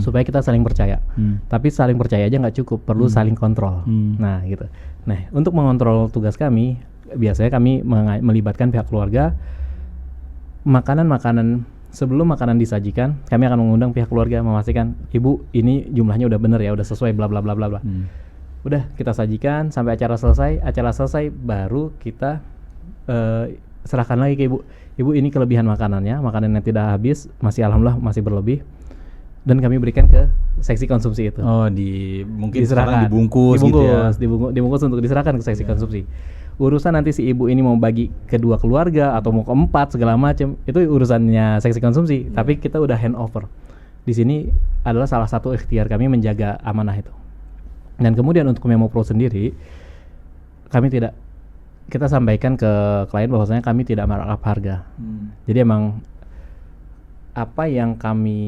supaya kita saling percaya. Tapi saling percaya aja nggak cukup, perlu saling kontrol. Nah gitu. Nah untuk mengontrol tugas kami, biasanya kami melibatkan pihak keluarga. Makanan sebelum makanan disajikan, kami akan mengundang pihak keluarga, memastikan ibu ini jumlahnya udah bener ya, udah sesuai bla bla bla bla bla. Udah kita sajikan sampai acara selesai baru kita serahkan lagi ke ibu. Ibu ini kelebihan makanannya, makanan yang tidak habis, masih alhamdulillah masih berlebih. Dan kami berikan ke seksi konsumsi itu. Mungkin diserahkan, dibungkus gitu ya. Dibungkus untuk diserahkan ke seksi konsumsi. Urusan nanti si ibu ini mau bagi ke 2 keluarga atau mau ke 4 segala macam, itu urusannya seksi konsumsi. Tapi kita udah hand over. Di sini adalah salah satu ikhtiar kami menjaga amanah itu. Dan kemudian untuk Memo Pro sendiri, kita sampaikan ke klien bahwasanya kami tidak markup harga. Jadi emang apa yang kami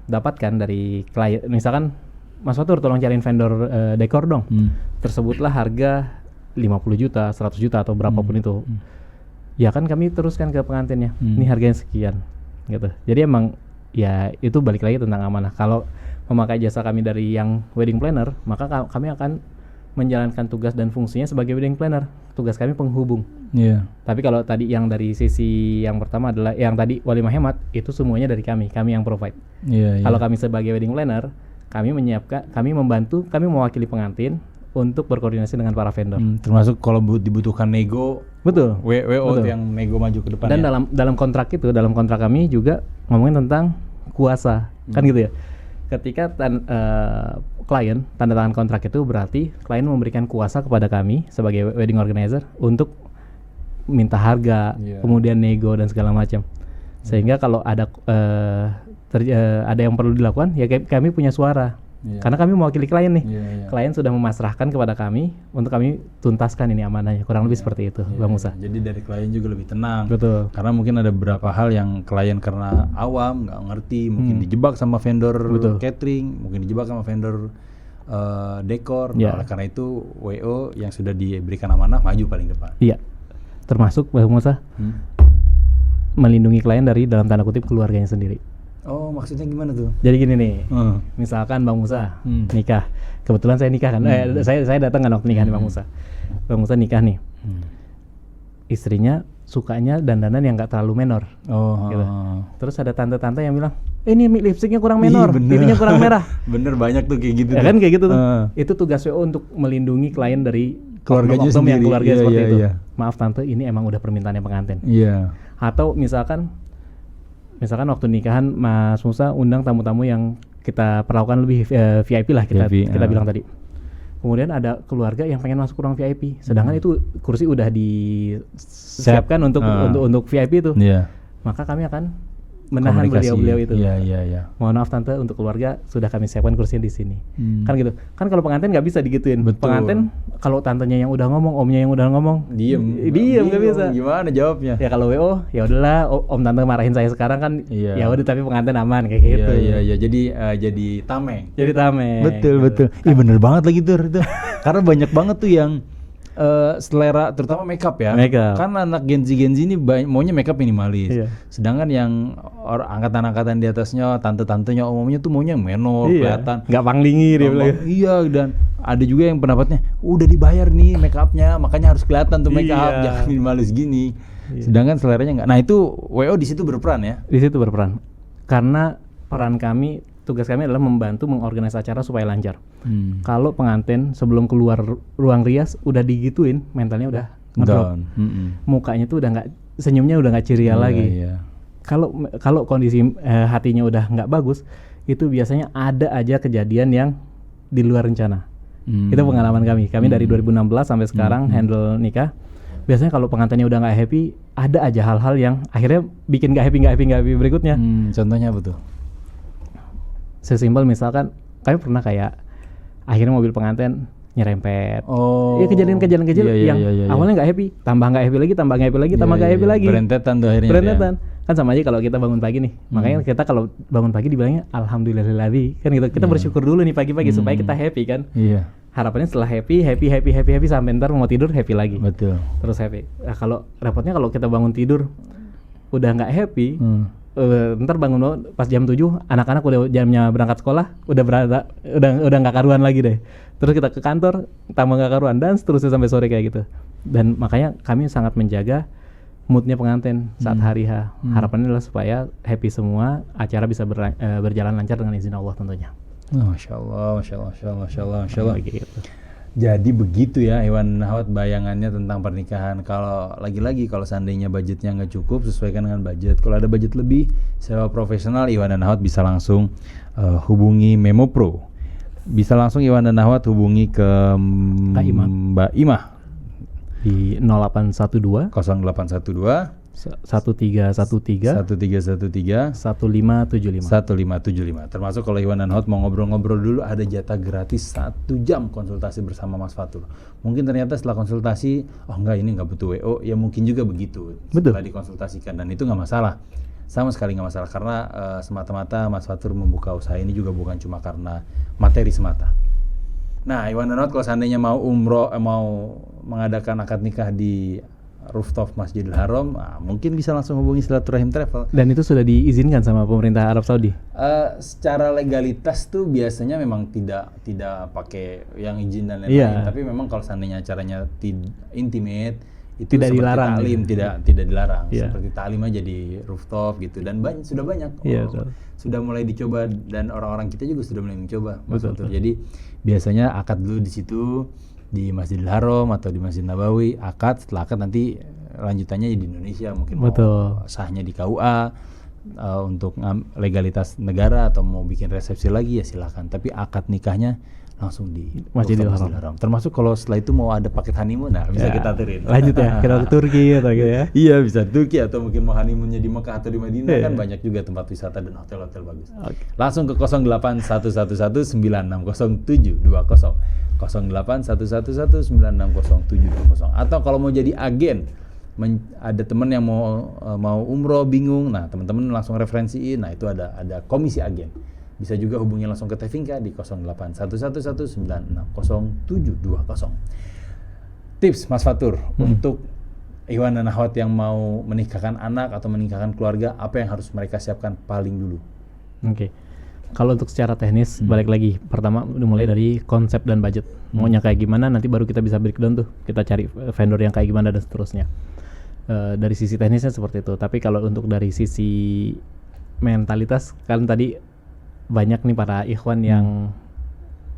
dapatkan dari klien, misalkan Mas Fatur tolong cariin vendor dekor dong, tersebutlah harga 50 juta, 100 juta atau berapapun itu, ya kan kami teruskan ke pengantinnya, ini harganya sekian gitu. Jadi emang ya itu balik lagi tentang amanah. Kalau memakai jasa kami dari yang wedding planner, maka kami akan menjalankan tugas dan fungsinya sebagai wedding planner. Tugas kami penghubung. Tapi kalau tadi yang dari sisi yang pertama adalah yang tadi walimah hemat, itu semuanya dari kami yang provide. Kalau kami sebagai wedding planner, kami membantu, kami mewakili pengantin untuk berkoordinasi dengan para vendor. Termasuk kalau dibutuhkan nego, betul. WO yang nego maju ke depan. Dan dalam kontrak kami juga ngomongin tentang kuasa, kan gitu ya. Ketika klien tanda tangan kontrak itu berarti klien memberikan kuasa kepada kami sebagai wedding organizer untuk minta harga, kemudian nego dan segala macam. Sehingga kalau ada yang perlu dilakukan, ya kami punya suara. Karena kami mewakili klien nih. Klien sudah memasrahkan kepada kami untuk kami tuntaskan ini amanahnya. Kurang lebih seperti itu, Bang Musa. Jadi dari klien juga lebih tenang. Betul. Karena mungkin ada beberapa hal yang klien karena awam, nggak ngerti, mungkin dijebak sama vendor catering, mungkin dijebak sama vendor dekor. Oleh karena itu WO yang sudah diberikan amanah maju paling depan. Iya. Termasuk Bang Musa melindungi klien dari dalam tanda kutip keluarganya sendiri. Oh, maksudnya gimana tuh? Jadi gini nih, misalkan Bang Musa nikah, kebetulan saya nikah kan, saya datang kan waktu nikahan Bang Musa. Bang Musa nikah nih, istrinya sukanya dandanan yang nggak terlalu menor. Gitu. Terus ada tante-tante yang bilang, ini lipstiknya kurang menor, pipinya kurang merah. Bener, banyak tuh kayak gitu. Ya kan kayak gitu tuh. Itu tugas WO untuk melindungi klien dari keluarganya sendiri. Yang keluarga seperti itu. Maaf tante, ini emang udah permintaannya pengantin. Atau misalkan waktu nikahan Mas Musa undang tamu-tamu yang kita perlakukan lebih VIP lah, kita bilang tadi. Kemudian ada keluarga yang pengen masuk ruang VIP, sedangkan itu kursi udah disiapkan untuk VIP itu. Maka kami akan menahan komunikasi. beliau-beliau itu. Iya. Mohon maaf tante, untuk keluarga sudah kami siapkan kursinya di sini. Kan gitu. Kan kalau pengantin nggak bisa digituin. Betul. Pengantin kalau tantenya yang udah ngomong, omnya yang udah ngomong, diem nggak bisa. Gimana jawabnya? Ya kalau WO ya udahlah, om tante marahin saya sekarang kan, Iya. ya udah tapi pengantin aman kayak gitu. Iya. Jadi tameng. Jadi tameng. Betul. Ih bener banget lagi tuh itu. Karena banyak banget tuh yang selera terutama makeup ya. Makeup. Kan anak Gen Z ini maunya makeup minimalis. Iya. Sedangkan yang angkatan-angkatan di atasnya, tante-tantenya umumnya tuh maunya yang menor, kelihatan. Nggak panglingi dia bilang. Iya, dan ada juga yang pendapatnya udah dibayar nih makeupnya, makanya harus kelihatan tuh makeup, Iya. jangan minimalis gini. Sedangkan seleranya nggak. Nah itu WO di situ berperan ya. Di situ berperan. Karena tugas kami adalah membantu mengorganisasi acara supaya lancar. Kalau pengantin sebelum keluar ruang rias udah digituin, mentalnya udah ngedrop. Mukanya tuh udah nggak, senyumnya udah nggak ceria lagi. Iya. Kalau kondisi hatinya udah nggak bagus, itu biasanya ada aja kejadian yang di luar rencana. Itu pengalaman kami. Kami dari 2016 sampai sekarang handle nikah. Biasanya kalau pengantinnya udah nggak happy, ada aja hal-hal yang akhirnya bikin nggak happy berikutnya. Contohnya apa tuh? Sesimpel misalkan kami pernah kayak akhirnya mobil pengantin nyerempet. Oh. Iya, kejadian-kejadian kecil yang awalnya nggak happy, tambah nggak happy lagi, tambah nggak happy lagi. Berentetan tuh akhirnya. Berentetan. Kan sama aja kalau kita bangun pagi nih. Makanya kita kalau bangun pagi dibilangnya alhamdulillahilladzi. Kan gitu. Kita bersyukur dulu nih pagi-pagi supaya kita happy kan. Iya. Harapannya setelah happy sampai ntar mau tidur happy lagi. Betul. Terus happy. Nah, kalau repotnya kalau kita bangun tidur udah nggak happy, ntar bangun pas jam 7 anak-anak udah jamnya berangkat sekolah, udah nggak karuan lagi deh. Terus kita ke kantor tambah nggak karuan dan seterusnya sampai sore kayak gitu. Dan makanya kami sangat menjaga moodnya pengantin saat hari H. Harapannya adalah supaya happy semua, acara bisa berjalan lancar dengan izin Allah tentunya. Masya Allah. Gitu. Jadi begitu ya Iwan Nahwat bayangannya tentang pernikahan. Kalau lagi-lagi kalau seandainya budgetnya nggak cukup, sesuaikan dengan budget. Kalau ada budget lebih, sewa profesional, Iwan dan Nahwat bisa langsung hubungi Memo Pro. Bisa langsung Iwan dan Nahwat hubungi ke Mbak Imah di 0812 0812 1313 1575 termasuk kalau Iwan dan Hot mau ngobrol-ngobrol dulu ada jatah gratis 1 jam konsultasi bersama Mas Fatur. Mungkin ternyata setelah konsultasi ini nggak butuh WO, ya mungkin juga begitu. Setelah dikonsultasikan, dan itu nggak masalah, sama sekali nggak masalah, karena semata-mata Mas Fatur membuka usaha ini juga bukan cuma karena materi semata. Nah, Iwan dan Hot kalau seandainya mau mau mengadakan akad nikah di rooftop Masjidil Haram, mungkin bisa langsung hubungi Silaturahim Travel. Dan itu sudah diizinkan sama pemerintah Arab Saudi? Secara legalitas tuh biasanya memang tidak pakai yang izin dan lain-lain. Tapi memang kalau seandainya acaranya intimate, itu tidak dilarang. Tidak dilarang. Seperti taklim aja di rooftop gitu. Dan sudah banyak. Sudah mulai dicoba, dan orang-orang kita juga sudah mulai mencoba. Betul. Jadi biasanya akad dulu di situ, di Masjidil Haram atau di Masjid Nabawi, akad, setelah akad nanti lanjutannya di Indonesia, mungkin mau sahnya di KUA untuk legalitas negara, atau mau bikin resepsi lagi ya silakan, tapi akad nikahnya langsung di Masjidil Haram. Termasuk kalau setelah itu mau ada paket honeymoon, bisa kita aturin. Lanjut ya, kita ke Turki atau gitu ya. Iya, bisa Turki, atau mungkin mau honeymoonnya di Mekah atau di Madinah, kan banyak juga tempat wisata dan hotel-hotel bagus. Langsung ke 0811160720 0811160720. Atau kalau mau jadi agen, ada teman yang mau umroh bingung, nah teman-teman langsung referensiin, nah itu ada komisi agen. Bisa juga hubungi langsung ke Tevinka di 0811160720. Tips Mas Fatur untuk Iwan dan Nahwat yang mau menikahkan anak atau menikahkan keluarga, apa yang harus mereka siapkan paling dulu? Oke. Kalau untuk secara teknis, balik lagi, pertama dimulai dari konsep dan budget. Maunya kayak gimana, nanti baru kita bisa breakdown tuh. Kita cari vendor yang kayak gimana dan seterusnya. Dari sisi teknisnya seperti itu. Tapi kalau untuk dari sisi mentalitas, kan tadi banyak nih para ikhwan yang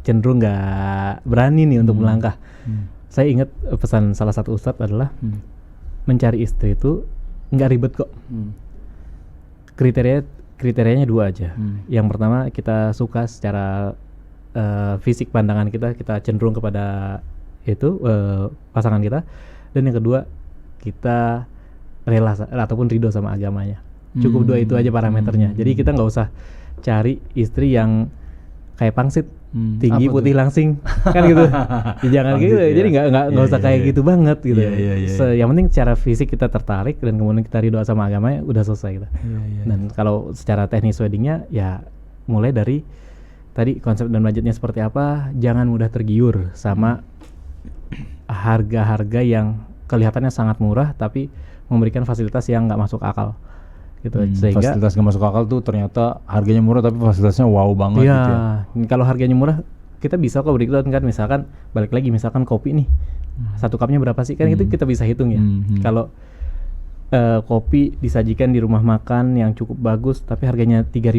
cenderung nggak berani nih untuk melangkah. Saya ingat pesan salah satu ustadz adalah mencari istri itu nggak ribet kok. Kriterianya 2 aja. Yang pertama, kita suka secara fisik, pandangan kita cenderung kepada itu pasangan kita. Dan yang kedua, kita rela ataupun ridho sama agamanya. Cukup 2 itu aja parameternya. Jadi kita nggak usah cari istri yang kayak pangsit, tinggi, Apa putih, tuh? langsing, kan gitu. Ya, jangan Pangsit, gitu. ya. Jadi nggak Iya, usah iya, kayak iya. gitu banget gitu. Iya, iya, iya. Yang penting secara fisik kita tertarik dan kemudian kita ridho sama agamanya, udah selesai gitu. Iya, iya. Dan kalau secara teknis weddingnya ya mulai dari tadi konsep dan budgetnya seperti apa, jangan mudah tergiur sama harga-harga yang kelihatannya sangat murah tapi memberikan fasilitas yang nggak masuk akal gitu. Sehingga fasilitas nggak masuk akal tuh ternyata harganya murah tapi fasilitasnya wow banget iya, gitu ya. kalau harganya murah kita bisa kok berikut kan, misalkan balik lagi misalkan kopi nih, satu cupnya berapa sih, kan itu kita bisa hitung ya. Kalau kopi disajikan di rumah makan yang cukup bagus tapi harganya Rp3.000,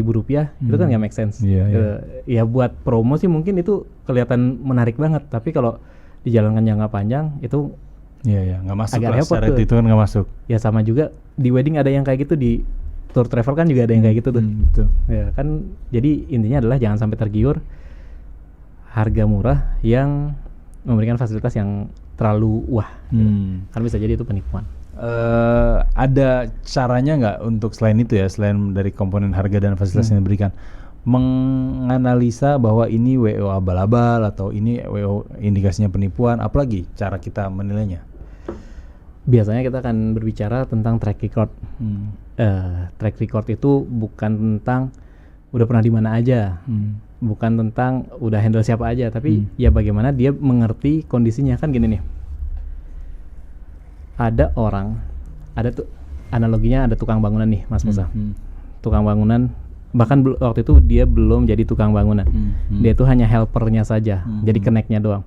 itu kan nggak make sense. Iya, iya. Ya buat promo sih mungkin itu kelihatan menarik banget, tapi kalau dijalankan jangka panjang itu Iya, iya, nggak masuk agak lah, repot secara tuh. itu kan nggak masuk. Ya sama juga di wedding ada yang kayak gitu, di tour travel kan juga ada yang kayak gitu tuh. Betul. Ya kan, jadi intinya adalah jangan sampai tergiur harga murah yang memberikan fasilitas yang terlalu wah. Kan bisa jadi itu penipuan. Ada caranya nggak untuk selain itu ya, selain dari komponen harga dan fasilitas yang diberikan, menganalisa bahwa ini WO abal-abal atau ini WO indikasinya penipuan, apalagi cara kita menilainya? Biasanya kita akan berbicara tentang track record. Track record itu bukan tentang udah pernah di mana aja, bukan tentang udah handle siapa aja, tapi ya bagaimana dia mengerti kondisinya. Kan gini nih, ada orang, ada tuh analoginya, ada tukang bangunan nih Mas Musa. Tukang bangunan, bahkan waktu itu dia belum jadi tukang bangunan, dia tuh hanya helpernya saja, jadi keneknya doang.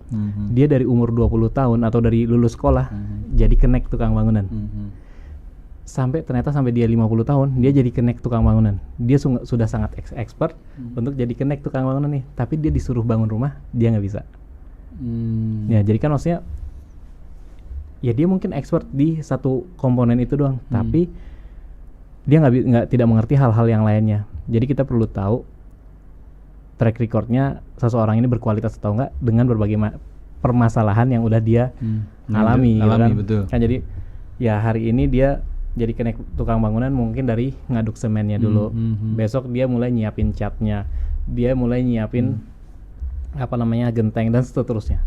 Dia dari umur 20 tahun atau dari lulus sekolah jadi kenek tukang bangunan, sampai dia 50 tahun dia jadi kenek tukang bangunan. Dia sudah sangat expert untuk jadi kenek tukang bangunan nih, tapi dia disuruh bangun rumah dia nggak bisa. Ya jadi kan maksudnya ya dia mungkin expert di satu komponen itu doang, tapi dia tidak mengerti hal-hal yang lainnya. Jadi kita perlu tahu track recordnya seseorang ini berkualitas atau enggak dengan berbagai permasalahan yang udah dia alami gitu kan. Betul. Kan jadi ya hari ini dia jadi kenek tukang bangunan mungkin dari ngaduk semennya dulu. Besok dia mulai nyiapin catnya, dia mulai nyiapin genteng dan seterusnya.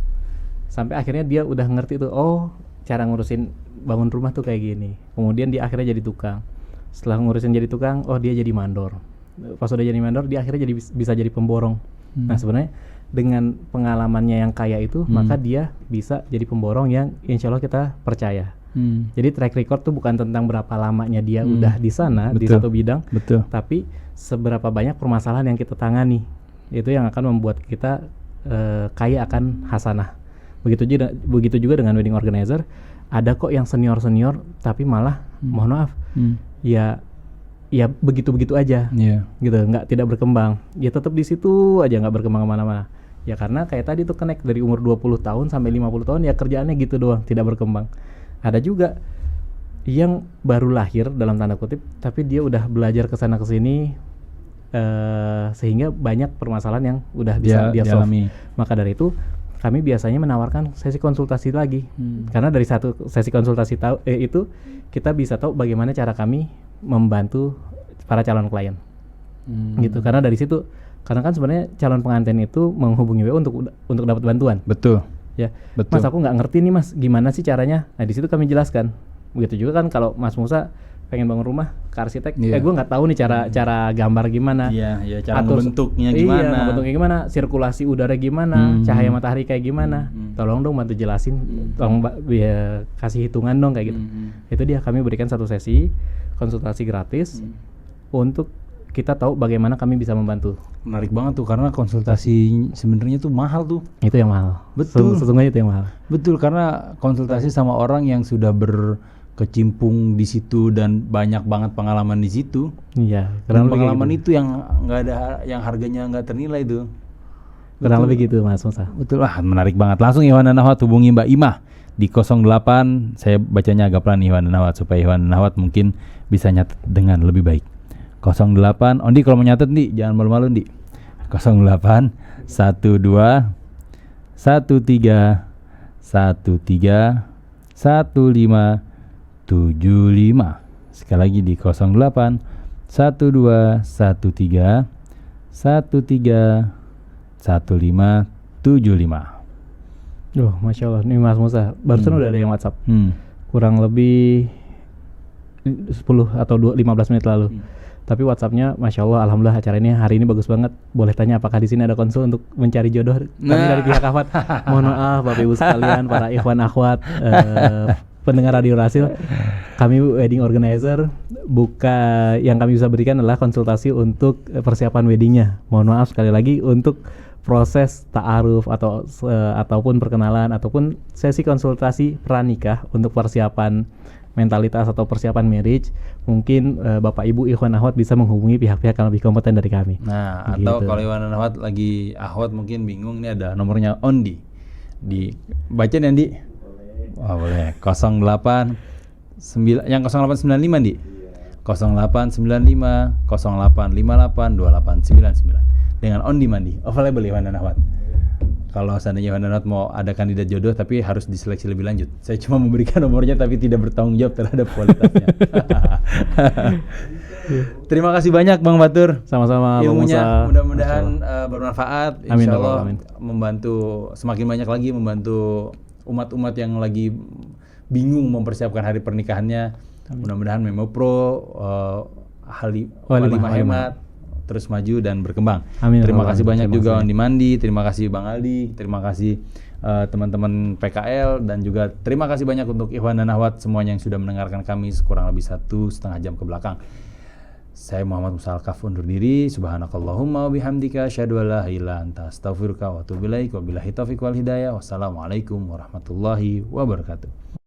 Sampai akhirnya dia udah ngerti tuh, oh cara ngurusin bangun rumah tuh kayak gini. Kemudian dia akhirnya jadi tukang. Setelah ngurusin jadi tukang, oh dia jadi mandor. Pas udah jadi mandor, dia akhirnya bisa jadi pemborong. Nah sebenarnya dengan pengalamannya yang kaya itu, maka dia bisa jadi pemborong yang insya Allah kita percaya. Jadi track record tuh bukan tentang berapa lamanya dia udah di sana, di satu bidang, tapi seberapa banyak permasalahan yang kita tangani. Itu yang akan membuat kita kaya akan hasanah. Begitu juga dengan wedding organizer. Ada kok yang senior tapi malah mohon maaf ya begitu aja, gitu, tidak berkembang, ya tetap di situ aja, nggak berkembang kemana-mana. Ya karena kayak tadi tuh connect dari umur 20 tahun sampai 50 tahun ya kerjaannya gitu doang, tidak berkembang. Ada juga yang baru lahir dalam tanda kutip, tapi dia udah belajar kesana kesini, sehingga banyak permasalahan yang udah bisa dia solve. Maka dari itu kami biasanya menawarkan sesi konsultasi lagi, karena dari satu sesi konsultasi itu kita bisa tahu bagaimana cara kami membantu para calon klien, gitu. Karena dari situ, karena kan sebenarnya calon pengantin itu menghubungi WO untuk dapat bantuan. Betul. Ya, Mas aku nggak ngerti nih Mas, gimana sih caranya? Nah di situ kami jelaskan. Begitu juga kan kalau Mas Musa pengen bangun rumah ke arsitek, gue nggak tahu nih cara gambar gimana, cara bentuknya gimana, iya, bentuknya gimana, sirkulasi udara gimana, cahaya matahari kayak gimana, tolong dong bantu jelasin, tolong kasih hitungan dong kayak gitu. Itu dia, kami berikan satu sesi konsultasi gratis untuk kita tahu bagaimana kami bisa membantu. Menarik banget tuh, karena konsultasi sebenarnya tuh mahal tuh. Itu yang mahal. Betul. Sesungguhnya itu yang mahal. Betul, karena konsultasi sama orang yang sudah berkecimpung di situ dan banyak banget pengalaman di situ. Iya. Pengalaman itu yang nggak ada, yang harganya nggak ternilai tuh. Kurang lebih gitu Mas Musa. Betul, menarik banget. Langsung Iwan dan Nahwat hubungi Mbak Imah di 08. Saya bacanya agak pelan Iwan dan Nahwat supaya Iwan dan Nahwat mungkin bisa nyatet dengan lebih baik. 08. Ondi kalau mau nyatet nih jangan malu-malu Di. 08 12 13 13 15 75 Sekali lagi di 08 12 13 13 1575. Duh, Masya Allah, nih Mas Musa, barusan udah ada yang WhatsApp. Kurang lebih 10 atau 15 menit lalu. Tapi WhatsAppnya, Masya Allah, Alhamdulillah acara ini hari ini bagus banget. Boleh tanya apakah di sini ada konsul untuk mencari jodoh? Kami dari pihak Akhwat. Mohon maaf Bapak Ibu sekalian, para ikhwan akhwat, pendengar Radio Rasil, kami wedding organizer, yang kami bisa berikan adalah konsultasi untuk persiapan weddingnya. Mohon maaf sekali lagi untuk proses ta'aruf ataupun perkenalan ataupun sesi konsultasi pranikah untuk persiapan mentalitas atau persiapan marriage, mungkin Bapak Ibu ikhwan akhwat bisa menghubungi pihak-pihak yang lebih kompeten dari kami. Nah, atau kalau ikhwan akhwat lagi akhwat mungkin bingung, ini ada nomornya Ondi. Baca Andi. Wah, boleh. 08 yang 0895 Di. 0895 0858 2899 dengan on demand available ya Ikhwan akhwat. Kalau seandainya Ikhwan akhwat mau ada kandidat jodoh tapi harus diseleksi lebih lanjut. Saya cuma memberikan nomornya tapi tidak bertanggung jawab terhadap kualitasnya. Terima kasih banyak Bang Batur. Sama-sama Bang ilmunya Musa. Mudah-mudahan bermanfaat. Amin, Insyaallah amin. membantu semakin banyak lagi membantu umat-umat yang lagi bingung mempersiapkan hari pernikahannya. Mudah-mudahan Memo Pro Halimah Hemat terus maju dan berkembang. Amin. Terima kasih banyak Terima juga kasih. Ondi Mandi, terima kasih Bang Aldi, terima kasih teman-teman PKL, dan juga terima kasih banyak untuk ikhwan dan akhwat semuanya yang sudah mendengarkan kami kurang lebih 1,5 jam ke belakang. Saya Muhammad Musa Al-Kaf undur diri. Subhanakallahumma wa bihamdika asyhadu an la ilaha illa anta astaghfiruka wa atubu ilaik. Wabillahi taufiq wal hidayah. Wassalamualaikum warahmatullahi wabarakatuh.